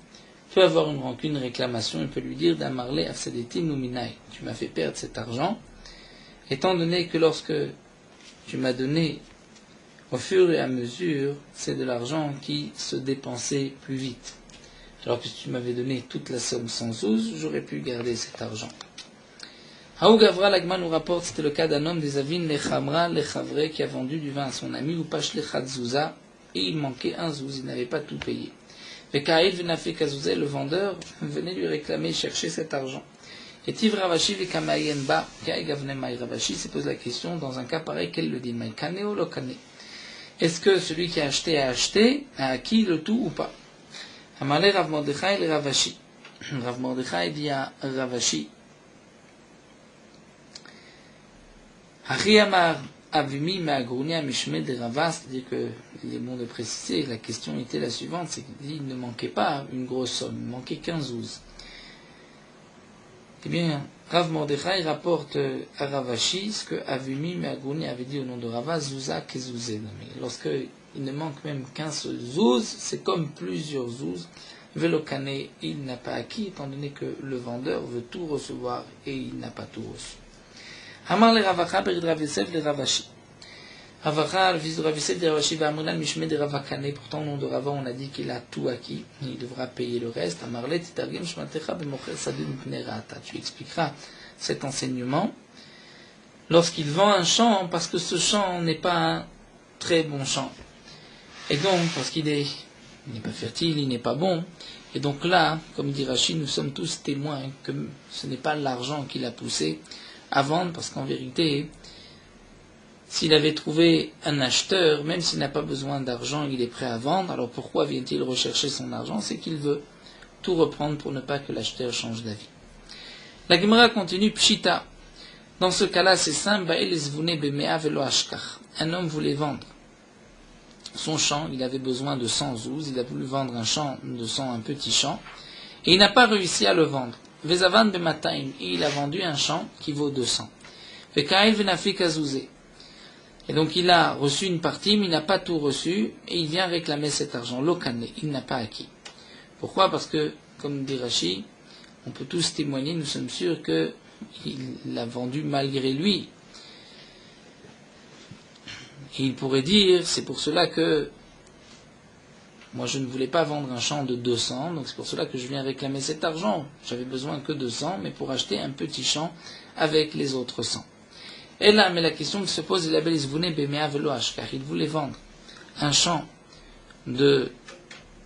peut avoir une rancune, une réclamation, il peut lui dire d'amarle afsadeti numinai, tu m'as fait perdre cet argent, étant donné que lorsque tu m'as donné au fur et à mesure, c'est de l'argent qui se dépensait plus vite. Alors que si tu m'avais donné toute la somme sans zouz, j'aurais pu garder cet argent. Haou Gavra, l'Agma nous rapporte, c'était le cas d'un homme des Avin, Lechamra, Lechavre, qui a vendu du vin à son ami, ou Pash Lechadzouza, et il manquait un zouz, il n'avait pas tout payé. Vekaïl Venafé Kazouzé, le vendeur, venait lui réclamer, chercher cet argent. Et Tiv Ravashi Vekamayenba, Kaï Gavne Maï Ravashi, se pose la question, dans un cas pareil, quel le dit, Maï Kane ou Lokane? Est-ce que celui qui a acheté, a acquis le tout ou pas? Amalé Rav Mordechai le Ravashi. Rav Mordechai dit à Ravashi, Hari Amar Avimi Me'agrounia Mishme de Rava, c'est-à-dire que, il est bon de préciser, la question était la suivante, c'est qu'il ne manquait pas une grosse somme, il manquait 15 zouz. Eh bien, Rav Mordechai rapporte à Ravashi ce que Avimi Me'agrounia avait dit au nom de Rava, Zouza Kezouzé. Lorsque il ne manque même qu'un seul zouz, c'est comme plusieurs zouz. Velokane, il n'a pas acquis, étant donné que le vendeur veut tout recevoir et il n'a pas tout reçu. Amar le Ravacha berid Rav Yosef le Ravashi. Ravacha, le fils de Rav Yosef de Ravashi, va Amunan Mishme de Ravakane. Pourtant, au nom de Rava, on a dit qu'il a tout acquis. Il devra payer le reste. Amarle titargem shmatecha bemocher sadun pnerata. Tu expliqueras cet enseignement lorsqu'il vend un champ, parce que ce champ n'est pas un très bon champ. Et donc, parce qu'il n'est pas fertile, il n'est pas bon. Et donc là, comme dit Rachid, nous sommes tous témoins que ce n'est pas l'argent qui l'a poussé à vendre, parce qu'en vérité, s'il avait trouvé un acheteur, même s'il n'a pas besoin d'argent, il est prêt à vendre. Alors pourquoi vient-il rechercher son argent? C'est qu'il veut tout reprendre pour ne pas que l'acheteur change d'avis. La Gemara continue, Pshita. Dans ce cas-là, c'est simple, un homme voulait vendre son champ, il avait besoin de 100 zouz, il a voulu vendre un champ de 100, un petit champ, et il n'a pas réussi à le vendre. Vezavan bemataim, et il a vendu un champ qui vaut 200. Vekaïl venafi kazouzé. Et donc il a reçu une partie, mais il n'a pas tout reçu, et il vient réclamer cet argent. Lokane, il n'a pas acquis. Pourquoi? Parce que, comme dit Rashi, on peut tous témoigner, nous sommes sûrs qu'il l'a vendu malgré lui. Et il pourrait dire, c'est pour cela que Moi, je ne voulais pas vendre un champ de 200, donc c'est pour cela que je viens réclamer cet argent. J'avais besoin que de 100, mais pour acheter un petit champ avec les autres 100. Et là, mais la question qui se pose est la belle, car il voulait vendre un champ de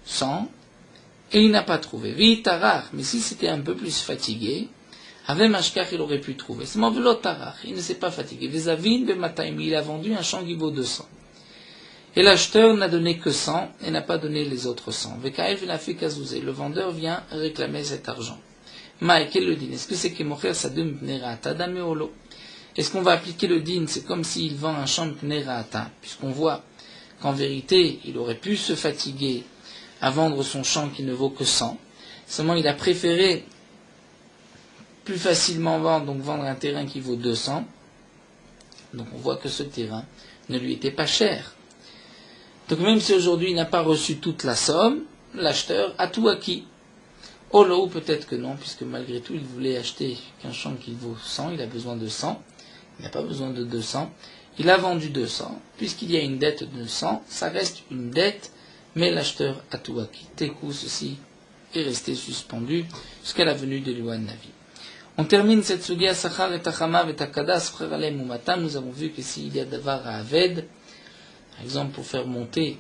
100, et il n'a pas trouvé. Vitarar, mais si c'était un peu plus fatigué, avec Mashkar, il aurait pu trouver. C'est mon vélo tarar, il ne s'est pas fatigué. Vezavin, Bemataim, il a vendu un champ qui vaut 200. Et l'acheteur n'a donné que 100 et n'a pas donné les autres 100. Vekaïf, il a fait kazouzé. Le vendeur vient réclamer cet argent. Maï, quel le din? Est-ce que c'est Kemocher Sadum Pnerata Dameolo? Est-ce qu'on va appliquer le din? C'est comme s'il vend un champ Pnerata, puisqu'on voit qu'en vérité, il aurait pu se fatiguer à vendre son champ qui ne vaut que 100. Seulement, il a préféré plus facilement vendre, donc vendre un terrain qui vaut 200. Donc on voit que ce terrain ne lui était pas cher. Donc même si aujourd'hui il n'a pas reçu toute la somme, l'acheteur a tout acquis. Oh là, ou peut-être que non, puisque malgré tout il voulait acheter qu'un champ qui vaut 100, il a besoin de 100, il n'a pas besoin de 200, il a vendu 200, puisqu'il y a une dette de 100, ça reste une dette, mais l'acheteur a tout acquis. Tekou, ceci est resté suspendu jusqu'à la venue de l'Iwan Navi. On termine cette sugia Sachar et Tachamav et Takadas Freralem Umatam. Nous avons vu que s'il y a Davar à Aved, par exemple pour faire monter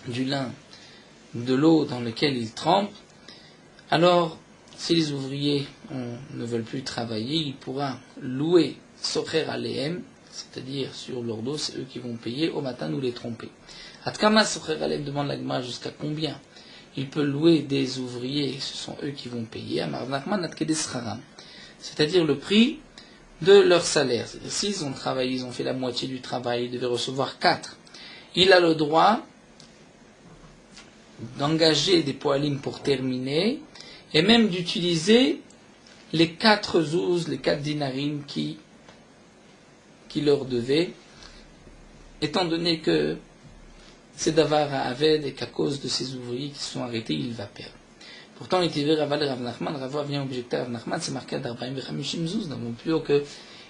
du lin de l'eau dans laquelle il trempe, alors si les ouvriers ne veulent plus travailler, il pourra louer Socher Aleem, c'est-à-dire sur leur dos, c'est eux qui vont payer, au matin nous les tromper. Atkama Socher Aleem demande la Gemara jusqu'à combien il peut louer des ouvriers, ce sont eux qui vont payer, c'est-à-dire le prix de leur salaire. C'est-à-dire s'ils ont travaillé, ils ont fait la moitié du travail, ils devaient recevoir 4. Il a le droit d'engager des poalim pour terminer, et même d'utiliser les 4 zouz, les 4 dinarim qui leur devaient, étant donné que c'est d'avar à Aved et qu'à cause de ces ouvriers qui se sont arrêtés, il va perdre. Pourtant, il était vrai, Raval et Rav Nachman, Rava vient objecter à Rav Nachman, c'est marqué à Darbaim Vechamishim Zouz, non plus haut que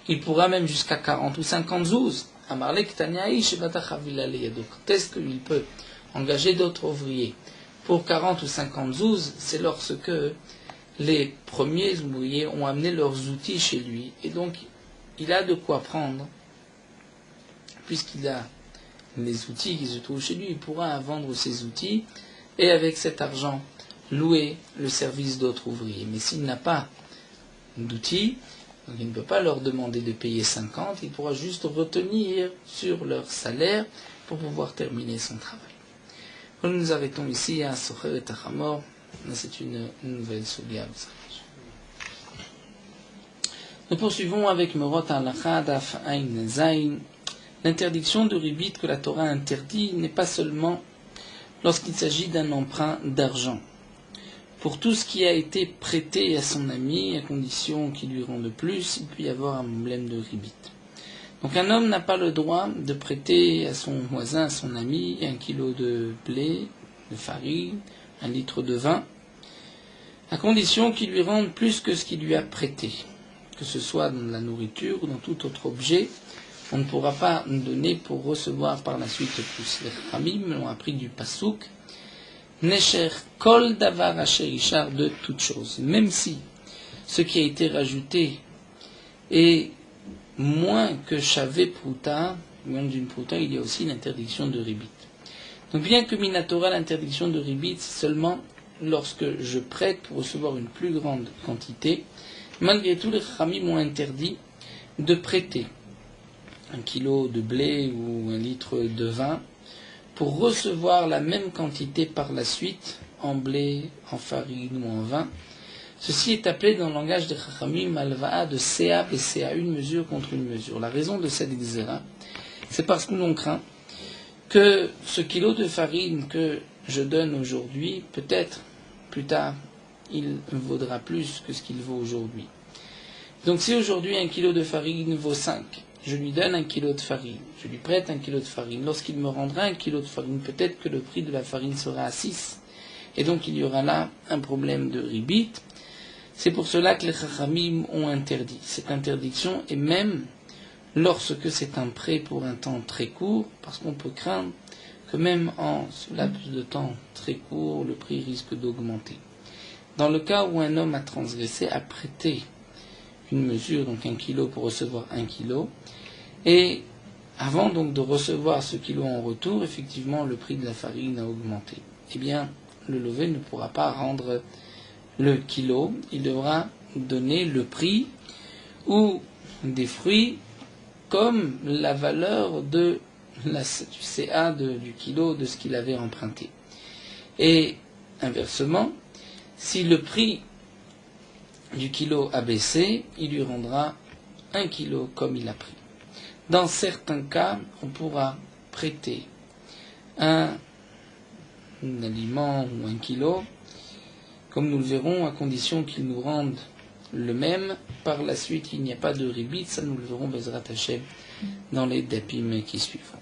il pourra même jusqu'à 40 ou 50 zouz. Amarlek Taniaï, Shebatachavila Leyadok. Est-ce qu'il peut engager d'autres ouvriers pour 40 ou 50 zouz? C'est lorsque les premiers ouvriers ont amené leurs outils chez lui, et donc il a de quoi prendre, puisqu'il a les outils qui se trouvent chez lui, il pourra vendre ses outils et avec cet argent louer le service d'autres ouvriers. Mais s'il n'a pas d'outils, donc il ne peut pas leur demander de payer 50, il pourra juste retenir sur leur salaire pour pouvoir terminer son travail. Donc nous arrêtons ici à Socher et Tachamor, c'est une nouvelle Soulia. Nous poursuivons avec Merot Halacha Daf Ain Zain. L'interdiction de ribit que la Torah interdit n'est pas seulement lorsqu'il s'agit d'un emprunt d'argent. Pour tout ce qui a été prêté à son ami, à condition qu'il lui rende plus, il peut y avoir un problème de ribit. Donc un homme n'a pas le droit de prêter à son voisin, à son ami, 1 kilo de blé, de farine, 1 litre de vin, à condition qu'il lui rende plus que ce qu'il lui a prêté, que ce soit dans la nourriture ou dans tout autre objet. On ne pourra pas nous donner pour recevoir par la suite plus. Les Khamim l'ont appris du Pasuk. Nesher kol davar asher ishar, de toutes choses. Même si ce qui a été rajouté est moins que shavé pruta, moins d'une pruta, il y a aussi l'interdiction de ribit. Donc bien que Minatora, l'interdiction de ribit, c'est seulement lorsque je prête pour recevoir une plus grande quantité, malgré tout les Khamim m'ont interdit de prêter 1 kilo de blé ou 1 litre de vin, pour recevoir la même quantité par la suite, en blé, en farine ou en vin. Ceci est appelé dans le langage des Chachamim alva'a de CA et CA, une mesure contre une mesure. La raison de cette xéra, c'est parce que l'on craint que ce kilo de farine que je donne aujourd'hui, peut-être plus tard, il vaudra plus que ce qu'il vaut aujourd'hui. Donc si aujourd'hui 1 kilo de farine vaut 5, je lui donne 1 kilo de farine, je lui prête 1 kilo de farine. Lorsqu'il me rendra 1 kilo de farine, peut-être que le prix de la farine sera à 6. Et donc il y aura là un problème de ribit. C'est pour cela que les Chachamim ont interdit cette interdiction, et même lorsque c'est un prêt pour un temps très court, parce qu'on peut craindre que même en ce laps de temps très court, le prix risque d'augmenter. Dans le cas où un homme a transgressé, a prêté une mesure, donc 1 kilo pour recevoir 1 kilo, et avant donc de recevoir ce kilo en retour, effectivement le prix de la farine a augmenté. Eh bien, le lové ne pourra pas rendre le kilo, il devra donner le prix ou des fruits comme la valeur du CA du kilo de ce qu'il avait emprunté. Et inversement, si le prix du kilo a baissé, il lui rendra 1 kilo comme il a pris. Dans certains cas, on pourra prêter un aliment ou 1 kilo, comme nous le verrons, à condition qu'il nous rende le même. Par la suite, il n'y a pas de ribit, ça nous le verrons Bezrat Hashem dans les dapim qui suivront.